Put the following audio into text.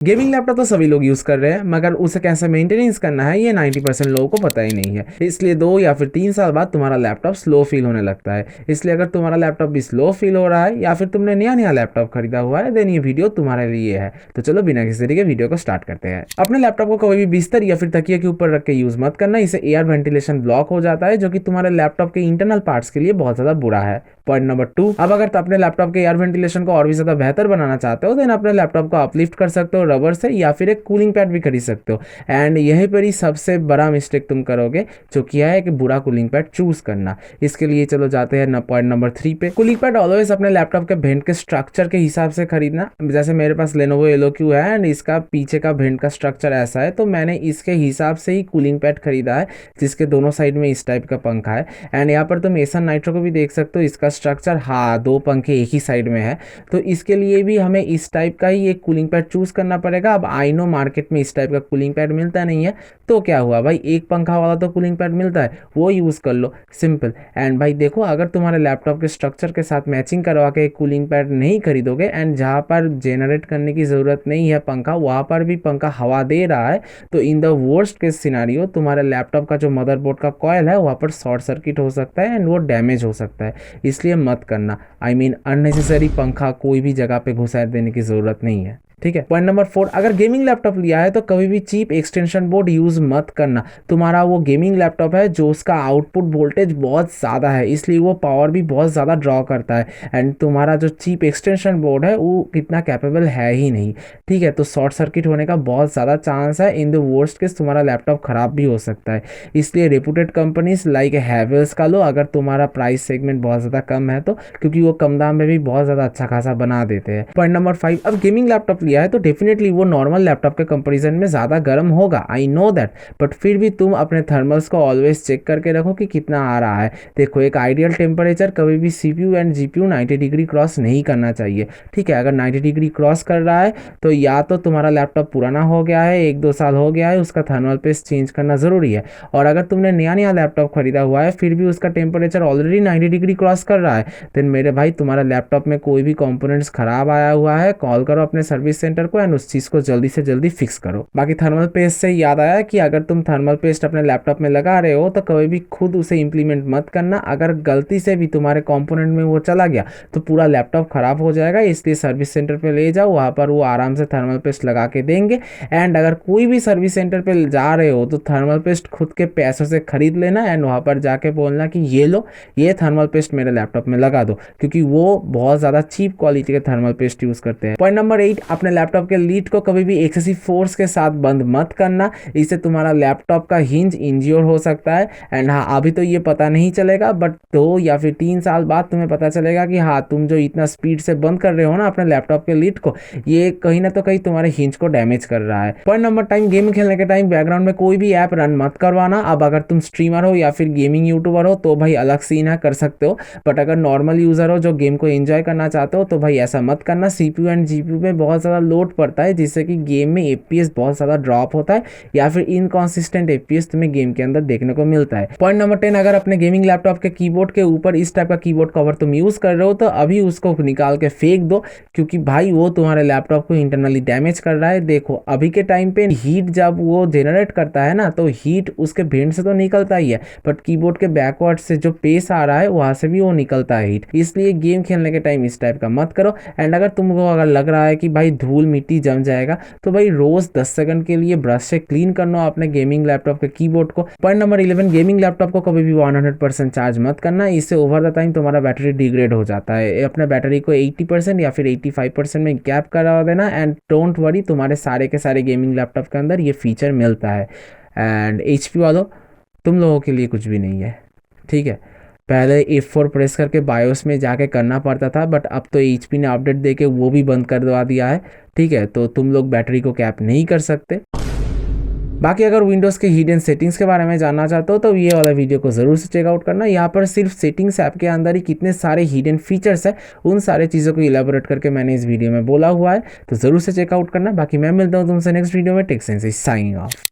Gaming laptop तो सभी लोग यूज़ कर रहे हैं, मगर उसे कैसे मेंटेनेंस करना है ये 90% लोगों को पता ही नहीं है। इसलिए 2 या फिर 3 साल बाद तुम्हारा लैपटॉप स्लो फील होने लगता है। इसलिए अगर तुम्हारा लैपटॉप भी स्लो फील हो रहा है या फिर तुमने नया लैपटॉप खरीदा हुआ है, देन ये वीडियो तुम्हारे लिए है। तो चलो बिना किसी देरी के वीडियो को स्टार्ट करते हैं। अपने लैपटॉप को कभी भी बिस्तर या फिर तकिए के ऊपर रख के यूज़ मत करना, इससे एयर वेंटिलेशन ब्लॉक हो जाता है, जो कि तुम्हारे लैपटॉप के इंटरनल पार्ट्स के लिए बहुत ज़्यादा बुरा है। पॉइंट नंबर 2, अब अगर अपने लैपटॉप के एयर वेंटिलेशन को और भी ज़्यादा बेहतर बनाना चाहते हो, देन अपने लैपटॉप को अपलिफ्ट कर सकते हो रबर से, या फिर एक कूलिंग पैड भी खरीद सकते हो। एंड यहीं पर ही सबसे बड़ा मिस्टेक तुम करोगे, जो किया है कि बुरा कूलिंग पैड चूज करना। इसके लिए चलो जाते हैं पॉइंट नंबर 3 पे। कूलिंग पैड ऑलवेज अपने लैपटॉप के भेंट के स्ट्रक्चर के हिसाब से खरीदना। जैसे मेरे पास लेनोवो एलोक्यू है एंड इसका पीछे का भेंट का स्ट्रक्चर ऐसा है, तो मैंने इसके हिसाब से ही कूलिंग पैड खरीदा है, जिसके दोनों साइड में इस टाइप का पंखा है। एंड यहाँ पर तुम एसन नाइट्रो को भी देख सकते हो, इसका स्ट्रक्चर, हाँ, 2 पंखे एक ही साइड में है, तो इसके लिए भी हमें इस टाइप का ही एक कूलिंग पैड चूज करना पड़ेगा। अब आई नो मार्केट में इस टाइप का कूलिंग पैड मिलता नहीं है, तो क्या हुआ भाई, एक पंखा वाला तो कूलिंग पैड मिलता है, वो यूज कर लो, सिंपल। एंड भाई देखो, अगर तुम्हारे लैपटॉप के स्ट्रक्चर के साथ मैचिंग करवा के एक कूलिंग पैड नहीं खरीदोगे एंड जहाँ पर जेनरेट करने की ज़रूरत नहीं है पंखा, वहाँ पर भी पंखा हवा दे रहा है, तो in the worst case scenario तुम्हारे लैपटॉप का जो मदरबोर्ड का कॉइल है वहाँ पर शॉर्ट सर्किट हो सकता है एंड वो डैमेज हो सकता है। इसलिए मत करना। आई मीन अननेसेसरी पंखा कोई भी जगह पे घुसा देने की ज़रूरत नहीं है, ठीक है। पॉइंट नंबर 4, अगर गेमिंग लैपटॉप लिया है तो कभी भी चीप एक्सटेंशन बोर्ड यूज मत करना। तुम्हारा वो गेमिंग लैपटॉप है जो उसका आउटपुट वोल्टेज बहुत ज़्यादा है, इसलिए वो पावर भी बहुत ज़्यादा ड्रॉ करता है, एंड तुम्हारा जो चीप एक्सटेंशन बोर्ड है वो कितना कैपेबल है ही नहीं, ठीक है। तो शॉर्ट सर्किट होने का बहुत ज़्यादा चांस है। इन द वर्स्ट केस तुम्हारा लैपटॉप ख़राब भी हो सकता है। इसलिए रेपुटेड कंपनीज लाइक हैवेल्स का लो, अगर तुम्हारा प्राइस सेगमेंट बहुत ज़्यादा कम है तो, क्योंकि वो कम दाम में भी बहुत ज़्यादा अच्छा खासा बना देते हैं। पॉइंट नंबर 5, अब गेमिंग लैपटॉप लिया है तो डेफिनेटली वो नॉर्मल लैपटॉप के कंपैरिजन में ज़्यादा गर्म होगा, आई नो दैट, बट फिर भी तुम अपने थर्मल्स को ऑलवेज चेक करके रखो कि कितना आ रहा है। देखो, एक आइडियल टेम्परेचर कभी भी CPU and GPU 90 degree cross नहीं करना चाहिए, ठीक है। अगर 90 डिग्री क्रॉस कर रहा है तो या तो तुम्हारा लैपटॉप पुराना हो गया है, 1-2 साल हो गया है, उसका थर्मल पेस्ट चेंज करना ज़रूरी है। और अगर तुमने नया लैपटॉप खरीदा हुआ है फिर भी उसका टेम्परेचर ऑलरेडी 90 डिग्री क्रॉस कर रहा है, देन मेरे भाई तुम्हारा लैपटॉप में कोई भी कंपोनेंट्स खराब आया हुआ है, कॉल करो अपने सर्विस सेंटर को एंड उस चीज़ को जल्दी से जल्दी फिक्स करो। बाकी थर्मल पेस्ट से याद आया कि अगर तुम थर्मल पेस्ट अपने लैपटॉप में लगा रहे हो तो कभी भी खुद उसे इंप्लीमेंट मत करना। अगर गलती से भी तुम्हारे कंपोनेंट में वो चला गया तो पूरा लैपटॉप खराब हो जाएगा, इसलिए सर्विस सेंटर पे ले जाओ, वहाँ पर वो आराम से थर्मल पेस्ट लगा के देंगे। एंड अगर कोई भी सर्विस सेंटर पे जा रहे हो तो थर्मल पेस्ट खुद के पैसों से खरीद लेना एंड वहाँ पर जाके बोलना कि ये लो, ये थर्मल पेस्ट मेरे लैपटॉप में लगा दो, क्योंकि वो बहुत ज़्यादा चीप क्वालिटी के थर्मल पेस्ट यूज़ करते हैं। पॉइंट नंबर 8, अपने लैपटॉप के लीड को कभी भी एक्सेसिव फोर्स के साथ बंद मत करना, इससे तुम्हारा लैपटॉप का हिंज इंज्योर हो सकता है। एंड हाँ, अभी तो ये पता नहीं चलेगा, बट 2 या फिर 3 साल बाद तुम्हें पता चलेगा कि हाँ, तुम जो इतना स्पीड से बंद कर रहे हो ना अपने लैपटॉप के लीड को, ये कहीं ना तो कहीं तुम्हारे हिंज को डैमेज कर रहा है। पॉइंट नंबर 10, गेम खेलने के टाइम बैकग्राउंड में कोई भी ऐप रन मत करवाना। अब अगर तुम स्ट्रीमर हो या फिर गेमिंग यूट्यूबर हो तो भाई अलग सीन है, कर सकते हो, बट अगर नॉर्मल यूजर हो जो गेम को एंजॉय करना चाहते हो तो भाई ऐसा मत करना। CPU एंड GPU में बहुत ज़्यादा लोड पड़ता है, जिससे कि गेम में FPS बहुत ज़्यादा ड्रॉप होता है या फिर इनकॉन्सिस्टेंट FPS तुम्हें गेम के अंदर देखने को मिलता है। पॉइंट नंबर 10, अगर अपने गेमिंग लैपटॉप के कीबोर्ड के ऊपर इस टाइप का कीबोर्ड कवर तुम यूज़ कर रहे हो तो अभी उसको निकाल के फेंक दो, क्योंकि भाई वो तुम्हारे लैपटॉप को इंटरनली डैमेज कर रहा है। देखो, अभी के टाइम पे हीट जब वो जेनरेट करता है ना, तो हीट उसके भेंट से तो निकलता ही है, बट कीबोर्ड के बैकवर्ड से जो पेस आ रहा है वहाँ से भी वो निकलता है हीट। इसलिए गेम खेलने के टाइम इस टाइप का मत करो। एंड अगर तुमको अगर लग रहा है कि भाई धूल मिट्टी जम जाएगा तो भाई रोज 10 सेकंड के लिए ब्रश से क्लीन करना अपने गेमिंग लैपटॉप के कीबोर्ड को। पॉइंट नंबर 11, गेमिंग लैपटॉप को कभी भी 100% चार्ज मत करना, इससे ओवर द टाइम तुम्हारा बैटरी डिग्रेड हो जाता है। अपने बैटरी को 80% या फिर 85% में गैप करा देना एंड डोंट वरी, तुम्हारे सारे के सारे गेमिंग लैपटॉप के अंदर ये फीचर मिलता है। एंड HP वालों, तुम लोगों के लिए कुछ भी नहीं है, ठीक है। पहले F4 प्रेस करके बायोस में जाके करना पड़ता था, बट अब तो HP ने अपडेट देके वो भी बंद कर दवा दिया है, ठीक है। तो तुम लोग बैटरी को कैप नहीं कर सकते। बाकी अगर विंडोज़ के हिडन सेटिंग्स के बारे में जानना चाहते हो तो ये वाला वीडियो को ज़रूर से चेकआउट करना। यहाँ पर सिर्फ सेटिंग्स ऐप के अंदर ही कितने सारे हिडन फीचर्स है, उन सारे चीज़ों को इलेबोरेट करके मैंने इस वीडियो में बोला हुआ है, तो ज़रूर से चेकआउट करना। बाकी मैं मिलता हूँ तुमसे नेक्स्ट वीडियो में। Tech sense is signing of.